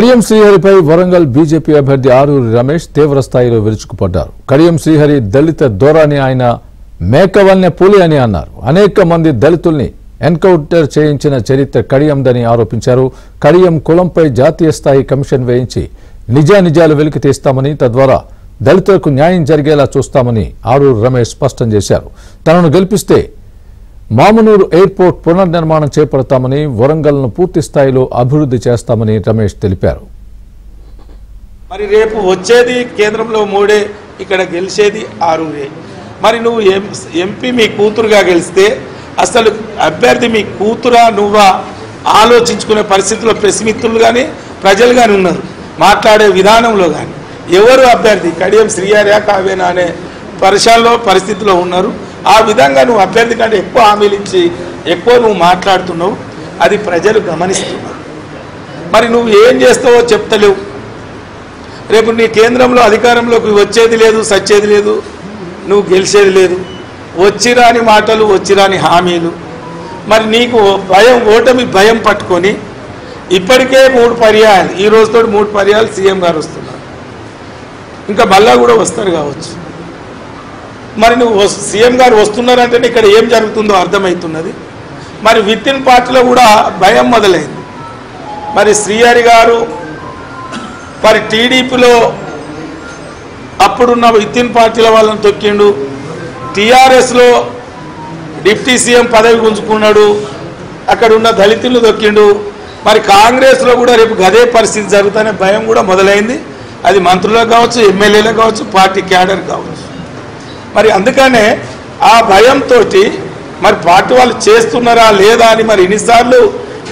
Kadiyam శ్రీహరిపై Warangal BJP అభ్యర్థి ఆరూరి రమేష్ తీవ్ర స్థాయిలో విరుచుకుపడ్డారు. కడియం శ్రీహరి దళిత దోరాని ఆయన మేకవల్నె పులి అని అన్నారు. అనేక మంది దళితుల్ని ఎన్కౌంటర్ చేయించిన చరిత్ర కడియందని ఆరోపించారు. కడియం కులంపై జాతీయ స్థాయి కమిషన్ వేయించి నిజానిజాలు వెలికి తీస్తామని, తద్వారా దళితులకు న్యాయం జరిగేలా చూస్తామని ఆరూరి రమేష్ స్పష్టం చేశారు. తనను గెలిపిస్తే మామునూరు ఎయిర్పోర్ట్ పునర్నిర్మాణం చేపడతామని, వరంగల్ను పూర్తి స్థాయిలో అభివృద్ధి చేస్తామని రమేష్ తెలిపారు. మరి రేపు వచ్చేది కేంద్రంలో మూడే, ఇక్కడ గెలిచేది ఆరూరే. మరి నువ్వు ఎంపీ మీ కూతురుగా గెలిస్తే అసలు అభ్యర్థి మీ కూతురా నువ్వా ఆలోచించుకునే పరిస్థితుల్లో ప్రెస్ మిత్రులు కానీ ప్రజలు కానీ ఉన్నారు. మాట్లాడే విధానంలో కానీ ఎవరు అభ్యర్థి కడియం శ్రీహరియా కావేనా అనే పరిస్థితిలో ఉన్నారు. ఆ విధంగా నువ్వు అభ్యర్థి కంటే ఎక్కువ హామీలు ఇచ్చి ఎక్కువ నువ్వు మాట్లాడుతున్నావు. అది ప్రజలు గమనిస్తున్నారు. మరి నువ్వు ఏం చేస్తావో చెప్తలేవు. రేపు నీ కేంద్రంలో అధికారంలోకి వచ్చేది లేదు, సచ్చేది లేదు, నువ్వు గెలిచేది లేదు. వచ్చిరాని మాటలు, వచ్చిరాని హామీలు. మరి నీకు భయం, ఓటమి భయం పట్టుకొని ఇప్పటికే 3 పర్యాయాలు, ఈ రోజుతో 3 పర్యాయాలు సీఎం గారు వస్తున్నారు. ఇంకా మళ్ళా కూడా వస్తారు కావచ్చు. మరి నువ్వు సీఎం గారు వస్తున్నారంటేనే ఇక్కడ ఏం జరుగుతుందో అర్థమవుతున్నది. మరి విత్ ఇన్ పార్టీలో కూడా భయం మొదలైంది. మరి శ్రీహరి గారు మరి టీడీపీలో అప్పుడున్న విత్ ఇన్ పార్టీల వాళ్ళని తొక్కిండు, టీఆర్ఎస్లో డిప్యూటీ సీఎం పదవి గుంజుకున్నాడు, అక్కడ ఉన్న దళితులను తొక్కిండు. మరి కాంగ్రెస్లో కూడా రేపు గదే పరిస్థితి జరుగుతానే భయం కూడా మొదలైంది. అది మంత్రులకు కావచ్చు, ఎమ్మెల్యేలకు కావచ్చు, పార్టీ క్యాడర్ కావచ్చు. మరి అందుకనే ఆ భయంతో మరి పార్టీ వాళ్ళు చేస్తున్నారా లేదా అని మరి ఎన్నిసార్లు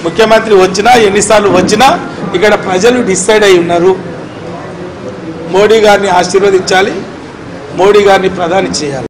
ముఖ్యమంత్రి వచ్చినా ఎన్నిసార్లు వచ్చినా ఇక్కడ ప్రజలు డిసైడ్ అయి ఉన్నారు. మోడీ గారిని ఆశీర్వదించాలి, మోడీ గారిని ప్రధాని చేయాలి.